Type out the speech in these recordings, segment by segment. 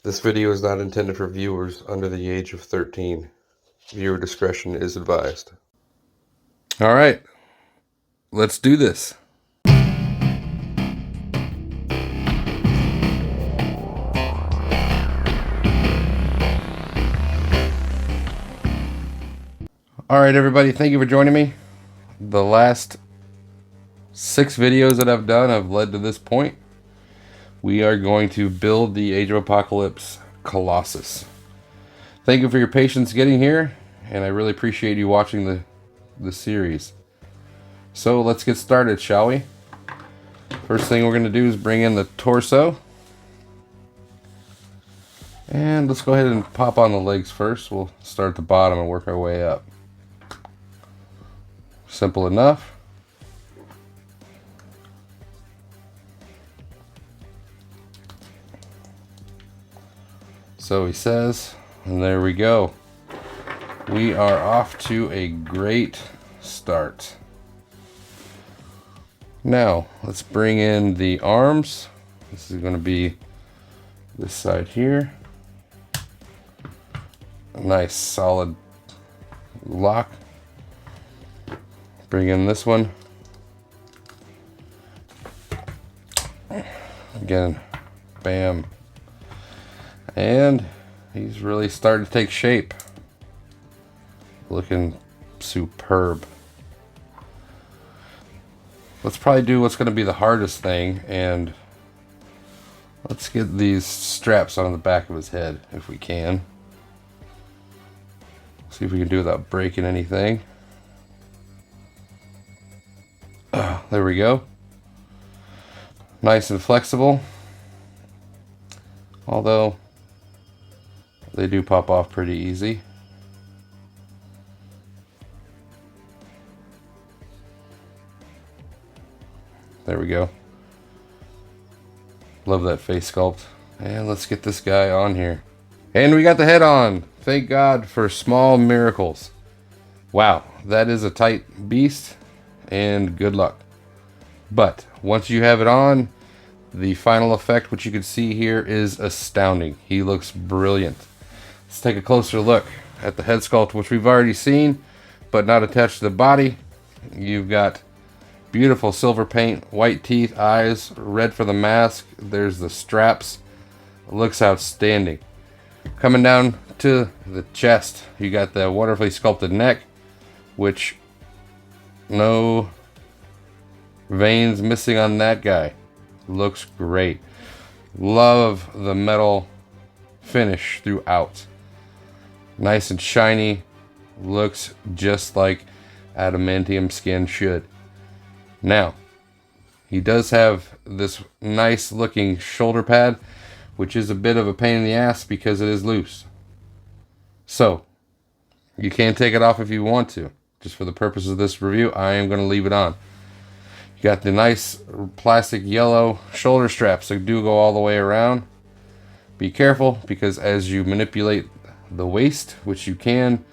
This video is not intended for viewers under the age of 13. Viewer discretion is advised. All right, let's do this. All right, everybody, thank you for joining me. The last 6 videos that I've done have led to this point. We are going to build the Age of Apocalypse Colossus. Thank you for your patience getting here, and I really appreciate you watching the series. So let's get started, shall we? First thing we're going to do is bring in the torso. And let's go ahead and pop on the legs first. We'll start at the bottom and work our way up. Simple enough. So he says, and there we go. We are off to a great start. Now, let's bring in the arms. This is going to be this side here. A nice solid lock. Bring in this one. Again, bam. And he's really starting to take shape. Looking superb. Let's probably do what's going to be the hardest thing, and let's get these straps on the back of his head if we can. See if we can do it without breaking anything. There we go. Nice and flexible. Although they do pop off pretty easy. There we go. Love that face sculpt. And let's get this guy on here. And we got the head on. Thank God for small miracles. Wow, that is a tight beast, and good luck. But once you have it on, the final effect, which you can see here, is astounding. He looks brilliant. Let's take a closer look at the head sculpt, which we've already seen, but not attached to the body. You've got beautiful silver paint, white teeth, eyes, red for the mask. There's the straps. It looks outstanding. Coming down to the chest, you got the wonderfully sculpted neck, which no veins missing on that guy. Looks great. Love the metal finish throughout. Nice and shiny. Looks just like adamantium skin should. Now, he does have this nice looking shoulder pad, which is a bit of a pain in the ass because it is loose. So, you can take it off if you want to. Just for the purpose of this review, I am going to leave it on. You got the nice plastic yellow shoulder straps that do go all the way around. Be careful, because as you manipulate the waist, which you can,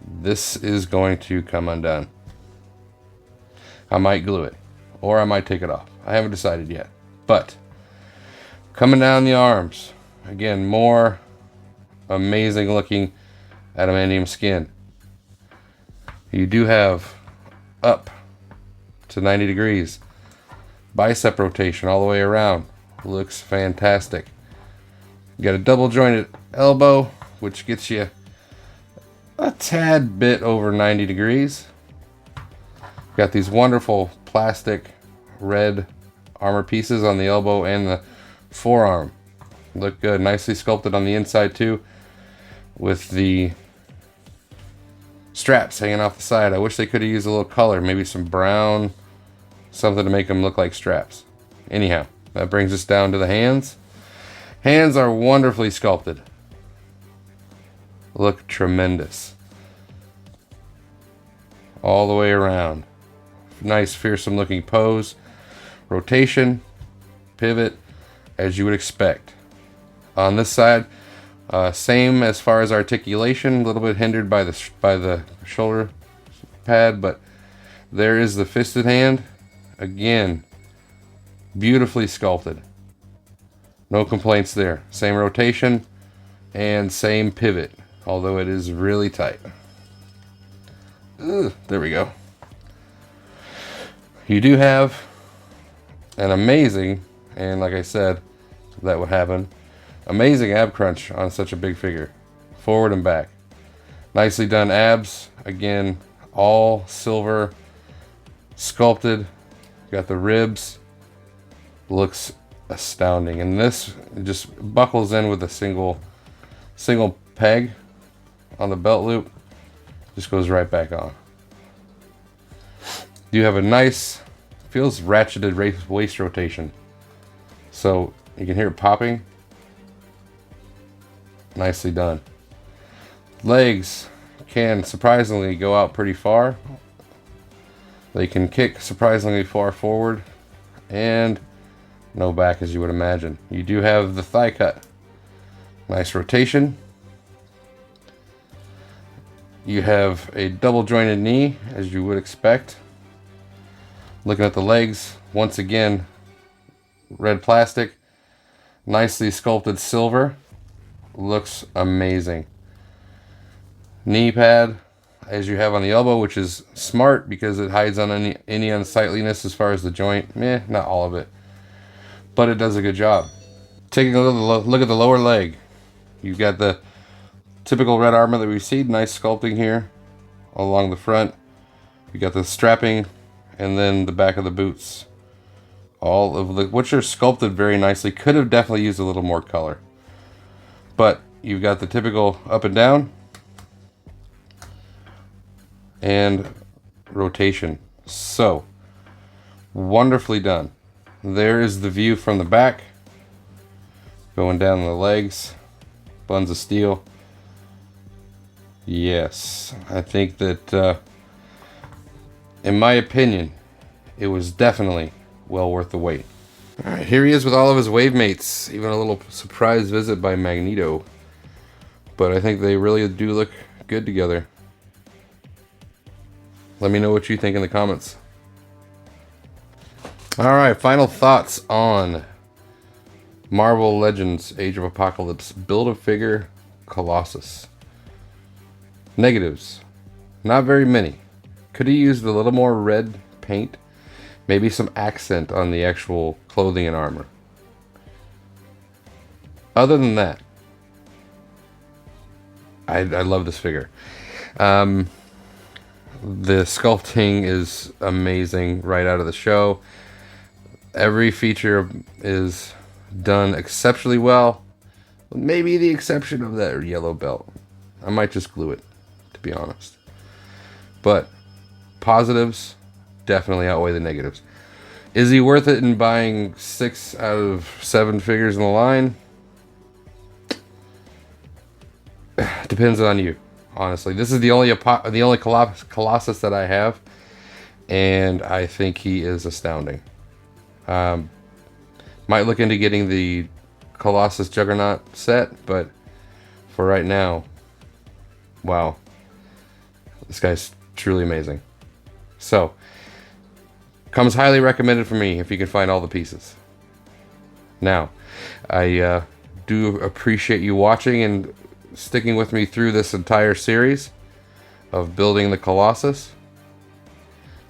this is going to come undone. I might glue it, or I might take it off. I haven't decided yet. But coming down the arms, again, more amazing looking adamantium skin. You do have up to 90 degrees bicep rotation all the way around. Looks fantastic. You got a double jointed elbow, which gets you a tad bit over 90 degrees. Got these wonderful plastic red armor pieces on the elbow and the forearm. Look good. Nicely sculpted on the inside too, with the straps hanging off the side. I wish they could have used a little color, maybe some brown, something to make them look like straps. Anyhow, that brings us down to the hands. Hands are wonderfully sculpted. Look tremendous. All the way around. Nice, fearsome looking pose. Rotation, pivot, as you would expect. On this side, same as far as articulation, a little bit hindered by the shoulder pad, but there is the fisted hand. Again, beautifully sculpted. No complaints there. Same rotation and same pivot, although it is really tight. Ugh, there we go. You do have an amazing, and like I said, that would happen, amazing ab crunch on such a big figure. Forward and back. Nicely done abs. Again, all silver, sculpted. Got the ribs. Looks astounding. And this just buckles in with a single peg on the belt loop. Just goes right back on. You have a nice, feels ratcheted waist rotation. So you can hear it popping. Nicely done. Legs can surprisingly go out pretty far. They can kick surprisingly far forward, and no back as you would imagine. You do have the thigh cut. Nice rotation. You have a double jointed knee as you would expect. Looking at the legs, once again, red plastic, nicely sculpted silver. Looks amazing. Knee pad, as you have on the elbow, which is smart because it hides on any unsightliness as far as the joint. Not all of it, but it does a good job. Taking a look at the lower leg, you've got the typical red armor that we see. Nice sculpting here along the front. You got the strapping, and then the back of the boots. All of the which are sculpted very nicely. Could have definitely used a little more color, but you've got the typical up and down and rotation. So wonderfully done. There is the view from the back, going down the legs, buns of steel. Yes, I think that in my opinion, it was definitely well worth the wait. All right, here he is with all of his wave mates. Even a little surprise visit by Magneto, but I think they really do look good together. Let me know what you think in the comments. All right, final thoughts on Marvel Legends Age of Apocalypse Build-A-Figure Colossus. Negatives. Not very many. Could have used a little more red paint. Maybe some accent on the actual clothing and armor. Other than that, I love this figure. The sculpting is amazing right out of the show. Every feature is done exceptionally well. Maybe the exception of that yellow belt. I might just glue it, to be honest. But positives definitely outweigh the negatives. Is he worth it in buying 6 out of 7 figures in the line? Depends on you. Honestly, this is the only Colossus that I have, and I think he is astounding. Might look into getting the Colossus Juggernaut set, but for right now, wow, this guy's truly amazing. So, comes highly recommended for me if you can find all the pieces. Now, I do appreciate you watching and sticking with me through this entire series of building the Colossus.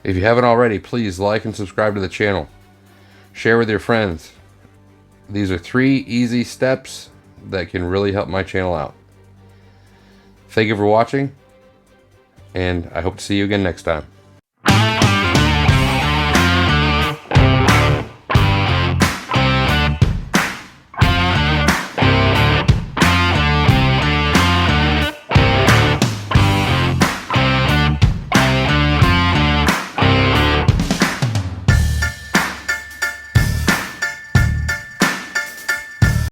If you haven't already, please like and subscribe to the channel. Share with your friends. These are 3 easy steps that can really help my channel out. Thank you for watching, and I hope to see you again next time.